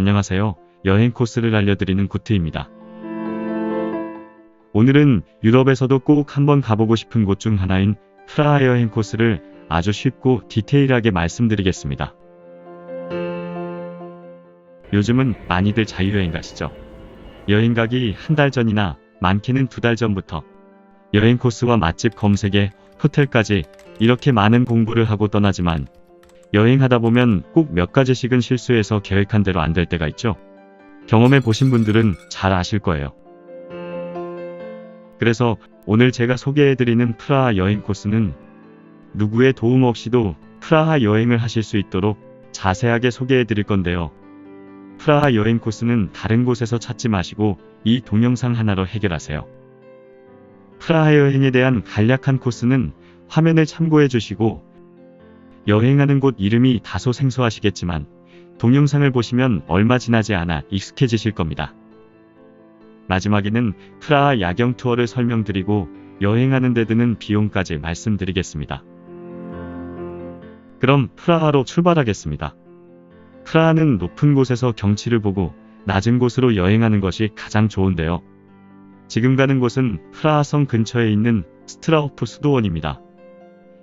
안녕하세요. 여행 코스를 알려드리는 구트입니다. 오늘은 유럽에서도 꼭 한번 가보고 싶은 곳 중 하나인 프라하 여행 코스를 아주 쉽고 디테일하게 말씀드리겠습니다. 요즘은 많이들 자유여행 가시죠. 여행 가기 한 달 전이나 많게는 2달 전부터 여행 코스와 맛집 검색에 호텔까지 이렇게 많은 공부를 하고 떠나지만 여행하다 보면 꼭 몇 가지씩은 실수해서 계획한 대로 안 될 때가 있죠. 경험해 보신 분들은 잘 아실 거예요. 그래서 오늘 제가 소개해드리는 프라하 여행 코스는 누구의 도움 없이도 프라하 여행을 하실 수 있도록 자세하게 소개해드릴 건데요. 프라하 여행 코스는 다른 곳에서 찾지 마시고 이 동영상 하나로 해결하세요. 프라하 여행에 대한 간략한 코스는 화면을 참고해 주시고 여행하는 곳 이름이 다소 생소하시겠지만 동영상을 보시면 얼마 지나지 않아 익숙해지실 겁니다. 마지막에는 프라하 야경 투어를 설명드리고 여행하는 데 드는 비용까지 말씀드리겠습니다. 그럼 프라하로 출발하겠습니다. 프라하는 높은 곳에서 경치를 보고 낮은 곳으로 여행하는 것이 가장 좋은데요. 지금 가는 곳은 프라하성 근처에 있는 스트라우프 수도원입니다.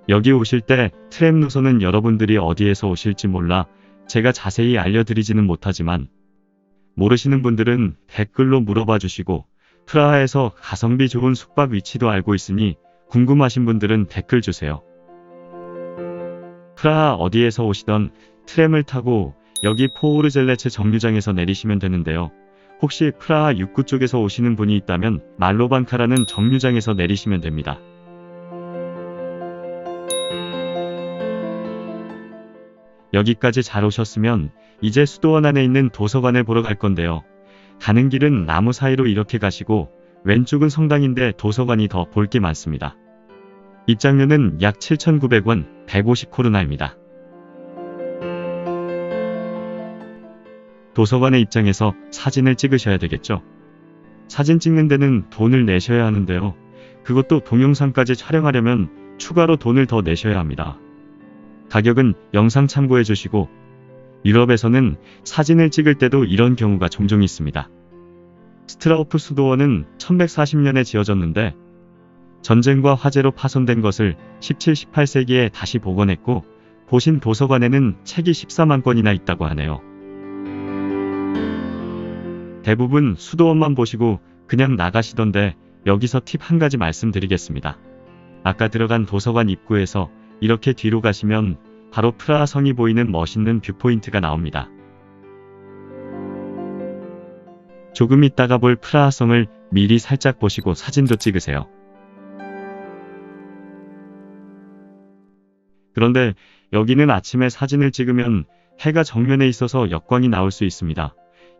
여기 오실 때 트램 노선은 여러분들이 어디에서 오실지 몰라 제가 자세히 알려드리지는 못하지만 모르시는 분들은 댓글로 물어봐 주시고 프라하에서 가성비 좋은 숙박 위치도 알고 있으니 궁금하신 분들은 댓글 주세요. 프라하 어디에서 오시던 트램을 타고 여기 포오르젤레체 정류장에서 내리시면 되는데요. 혹시 프라하 입구 쪽에서 오시는 분이 있다면 말로반카라는 정류장에서 내리시면 됩니다. 여기까지 잘 오셨으면 이제 수도원 안에 있는 도서관을 보러 갈 건데요. 가는 길은 나무 사이로 이렇게 가시고 왼쪽은 성당인데 도서관이 더 볼 게 많습니다. 입장료는 약 7,900원, 150코르나입니다. 도서관에 입장해서 사진을 찍으셔야 되겠죠. 사진 찍는 데는 돈을 내셔야 하는데요. 그것도 동영상까지 촬영하려면 추가로 돈을 더 내셔야 합니다. 가격은 영상 참고해 주시고 유럽에서는 사진을 찍을 때도 이런 경우가 종종 있습니다. 스트라우프 수도원은 1140년에 지어졌는데 전쟁과 화재로 파손된 것을 17, 18세기에 다시 복원했고 보신 도서관에는 책이 14만 권이나 있다고 하네요. 대부분 수도원만 보시고 그냥 나가시던데 여기서 팁 한 가지 말씀드리겠습니다. 아까 들어간 도서관 입구에서 이렇게 뒤로 가시면 바로 프라하 성이 보이는 멋있는 뷰포인트가 나옵니다. 조금 있다가 볼 프라하 성을 미리 살짝 보시고 사진도 찍으세요. 그런데 여기는 아침에 사진을 찍으면 해가 정면에 있어서 역광이 나올 수 있습니다.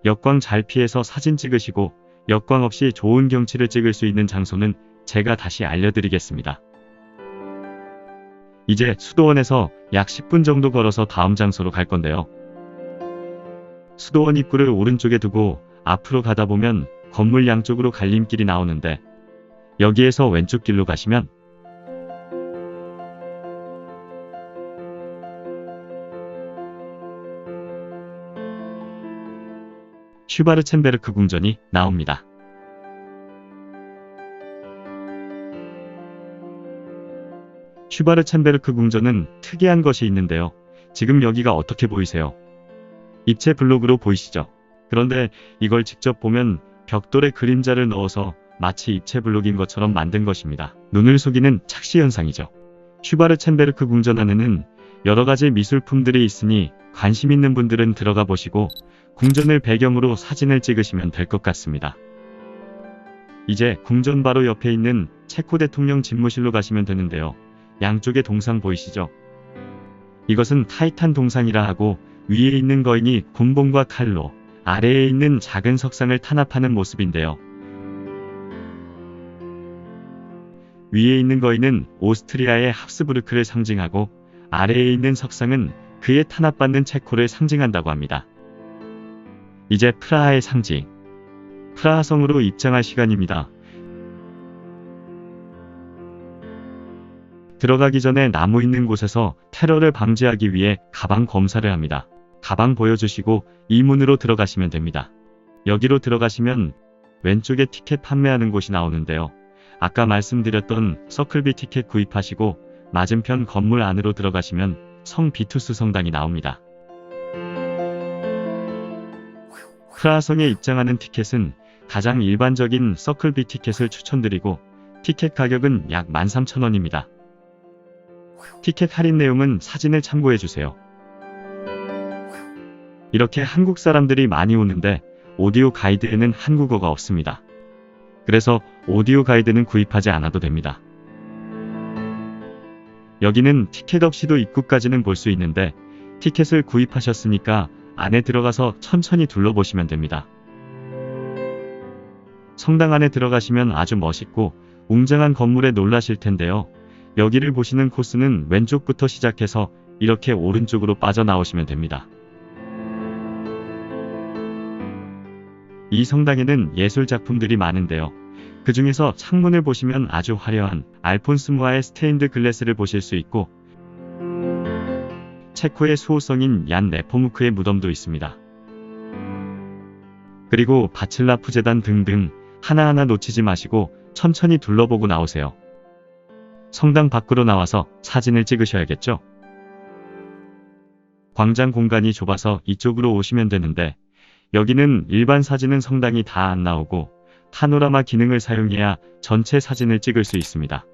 역광 잘 피해서 사진 찍으시고 역광 없이 좋은 경치를 찍을 수 있는 장소는 제가 다시 알려드리겠습니다. 이제 수도원에서 약 10분 정도 걸어서 다음 장소로 갈 건데요. 수도원 입구를 오른쪽에 두고 앞으로 가다 보면 건물 양쪽으로 갈림길이 나오는데 여기에서 왼쪽 길로 가시면 슈바르첸베르크 궁전이 나옵니다. 슈바르첸베르크 궁전은 특이한 것이 있는데요. 지금 여기가 어떻게 보이세요? 입체 블록으로 보이시죠? 그런데 이걸 직접 보면 벽돌에 그림자를 넣어서 마치 입체 블록인 것처럼 만든 것입니다. 눈을 속이는 착시 현상이죠. 슈바르첸베르크 궁전 안에는 여러가지 미술품들이 있으니 관심 있는 분들은 들어가 보시고 궁전을 배경으로 사진을 찍으시면 될 것 같습니다. 이제 궁전 바로 옆에 있는 체코 대통령 집무실로 가시면 되는데요. 양쪽에 동상 보이시죠? 이것은 타이탄 동상이라 하고 위에 있는 거인이 곤봉과 칼로 아래에 있는 작은 석상을 탄압하는 모습인데요. 위에 있는 거인은 오스트리아의 합스부르크를 상징하고 아래에 있는 석상은 그의 탄압받는 체코를 상징한다고 합니다. 이제 프라하의 상징, 프라하 성으로 입장할 시간입니다. 들어가기 전에 나무 있는 곳에서 테러를 방지하기 위해 가방 검사를 합니다. 가방 보여주시고 이 문으로 들어가시면 됩니다. 여기로 들어가시면 왼쪽에 티켓 판매하는 곳이 나오는데요. 아까 말씀드렸던 서클비 티켓 구입하시고 맞은편 건물 안으로 들어가시면 성 비투스 성당이 나옵니다. 프라하성에 입장하는 티켓은 가장 일반적인 서클비 티켓을 추천드리고 티켓 가격은 약 13,000원입니다. 티켓 할인 내용은 사진을 참고해주세요. 이렇게 한국 사람들이 많이 오는데 오디오 가이드에는 한국어가 없습니다. 그래서 오디오 가이드는 구입하지 않아도 됩니다. 여기는 티켓 없이도 입구까지는 볼 수 있는데 티켓을 구입하셨으니까 안에 들어가서 천천히 둘러보시면 됩니다. 성당 안에 들어가시면 아주 멋있고 웅장한 건물에 놀라실 텐데요. 여기를 보시는 코스는 왼쪽부터 시작해서 이렇게 오른쪽으로 빠져나오시면 됩니다. 이 성당에는 예술 작품들이 많은데요. 그 중에서 창문을 보시면 아주 화려한 알폰스 무아의 스테인드 글래스를 보실 수 있고 체코의 수호성인 얀 네포무크의 무덤도 있습니다. 그리고 바칠라프 제단 등등 하나하나 놓치지 마시고 천천히 둘러보고 나오세요. 성당 밖으로 나와서 사진을 찍으셔야겠죠? 광장 공간이 좁아서 이쪽으로 오시면 되는데 여기는 일반 사진은 성당이 다 안 나오고 파노라마 기능을 사용해야 전체 사진을 찍을 수 있습니다.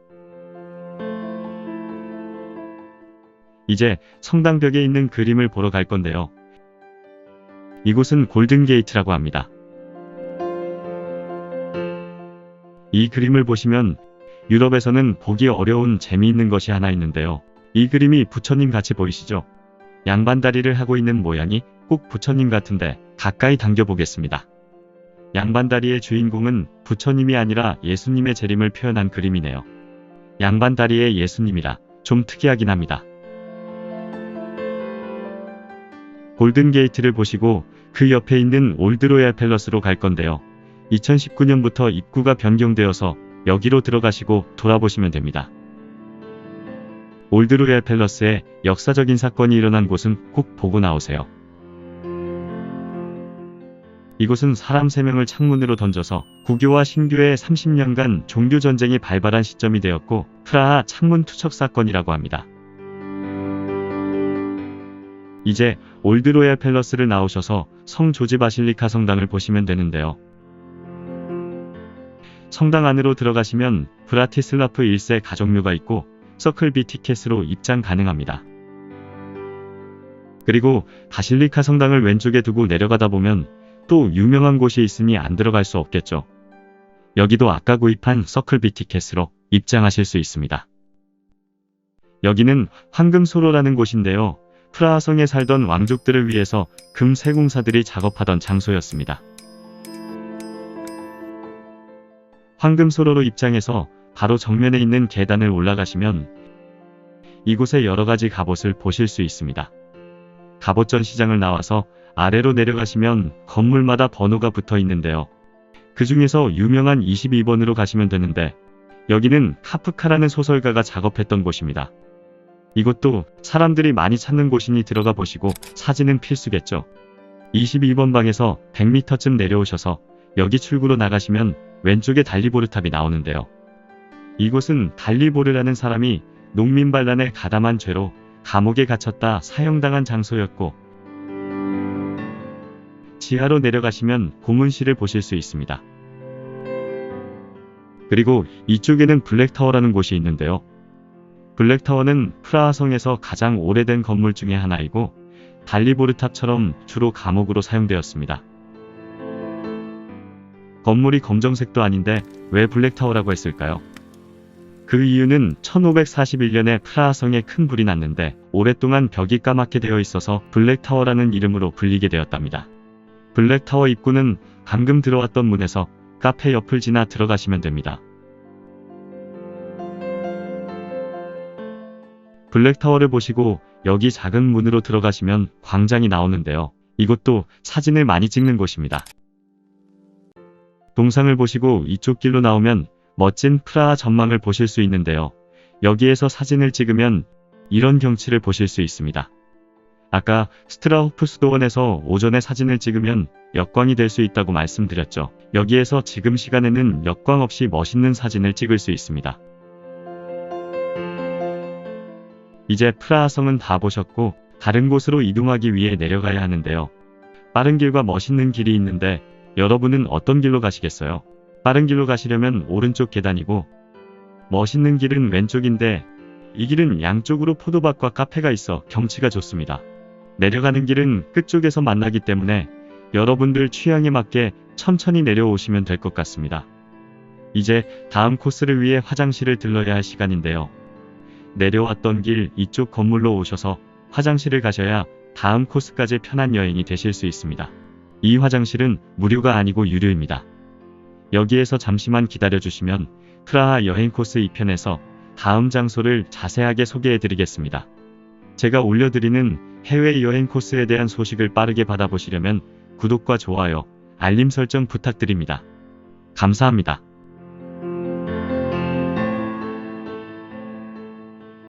이제 성당 벽에 있는 그림을 보러 갈 건데요. 이곳은 골든 게이트라고 합니다. 이 그림을 보시면 유럽에서는 보기 어려운 재미있는 것이 하나 있는데요. 이 그림이 부처님 같이 보이시죠? 양반다리를 하고 있는 모양이 꼭 부처님 같은데 가까이 당겨보겠습니다. 양반다리의 주인공은 부처님이 아니라 예수님의 재림을 표현한 그림이네요. 양반다리의 예수님이라 좀 특이하긴 합니다. 골든게이트를 보시고 그 옆에 있는 올드로얄 팰러스로 갈 건데요. 2019년부터 입구가 변경되어서 여기로 들어가시고 돌아보시면 됩니다. 올드로얄 팰러스에 역사적인 사건이 일어난 곳은 꼭 보고 나오세요. 이곳은 사람 3명을 창문으로 던져서 구교와 신교의 30년간 종교전쟁이 발발한 시점이 되었고 프라하 창문 투척 사건이라고 합니다. 이제 올드로얄 팰러스를 나오셔서 성 조지 바실리카 성당을 보시면 되는데요. 성당 안으로 들어가시면 브라티슬라프 1세 가족묘가 있고 서클비 티켓으로 입장 가능합니다. 그리고 바실리카 성당을 왼쪽에 두고 내려가다 보면 또 유명한 곳이 있으니 안 들어갈 수 없겠죠. 여기도 아까 구입한 서클비 티켓으로 입장하실 수 있습니다. 여기는 황금소로라는 곳인데요. 프라하성에 살던 왕족들을 위해서 금 세공사들이 작업하던 장소였습니다. 황금소로로 입장해서 바로 정면에 있는 계단을 올라가시면 이곳에 여러가지 갑옷을 보실 수 있습니다. 갑옷 전시장을 나와서 아래로 내려가시면 건물마다 번호가 붙어 있는데요. 그 중에서 유명한 22번으로 가시면 되는데 여기는 카프카라는 소설가가 작업했던 곳입니다. 이곳도 사람들이 많이 찾는 곳이니 들어가 보시고 사진은 필수겠죠. 22번 방에서 100m쯤 내려오셔서 여기 출구로 나가시면 왼쪽에 달리보르탑이 나오는데요. 이곳은 달리보르라는 사람이 농민반란에 가담한 죄로 감옥에 갇혔다 사형당한 장소였고 지하로 내려가시면 고문실을 보실 수 있습니다. 그리고 이쪽에는 블랙타워라는 곳이 있는데요. 블랙타워는 프라하성에서 가장 오래된 건물 중에 하나이고 달리보르탑처럼 주로 감옥으로 사용되었습니다. 건물이 검정색도 아닌데 왜 블랙타워라고 했을까요? 그 이유는 1541년에 프라하성에 큰 불이 났는데 오랫동안 벽이 까맣게 되어 있어서 블랙타워라는 이름으로 불리게 되었답니다. 블랙타워 입구는 방금 들어왔던 문에서 카페 옆을 지나 들어가시면 됩니다. 블랙타워를 보시고 여기 작은 문으로 들어가시면 광장이 나오는데요. 이곳도 사진을 많이 찍는 곳입니다. 동상을 보시고 이쪽 길로 나오면 멋진 프라하 전망을 보실 수 있는데요. 여기에서 사진을 찍으면 이런 경치를 보실 수 있습니다. 아까 스트라우프 수도원에서 오전에 사진을 찍으면 역광이 될 수 있다고 말씀드렸죠. 여기에서 지금 시간에는 역광 없이 멋있는 사진을 찍을 수 있습니다. 이제 프라하성은 다 보셨고 다른 곳으로 이동하기 위해 내려가야 하는데요. 빠른 길과 멋있는 길이 있는데 여러분은 어떤 길로 가시겠어요? 빠른 길로 가시려면 오른쪽 계단이고 멋있는 길은 왼쪽인데 이 길은 양쪽으로 포도밭과 카페가 있어 경치가 좋습니다. 내려가는 길은 끝쪽에서 만나기 때문에 여러분들 취향에 맞게 천천히 내려오시면 될 것 같습니다. 이제 다음 코스를 위해 화장실을 들러야 할 시간인데요. 내려왔던 길 이쪽 건물로 오셔서 화장실을 가셔야 다음 코스까지 편한 여행이 되실 수 있습니다. 이 화장실은 무료가 아니고 유료입니다. 여기에서 잠시만 기다려주시면 프라하 여행 코스 2편에서 다음 장소를 자세하게 소개해 드리겠습니다. 제가 올려드리는 해외 여행 코스에 대한 소식을 빠르게 받아보시려면 구독과 좋아요, 알림 설정 부탁드립니다. 감사합니다.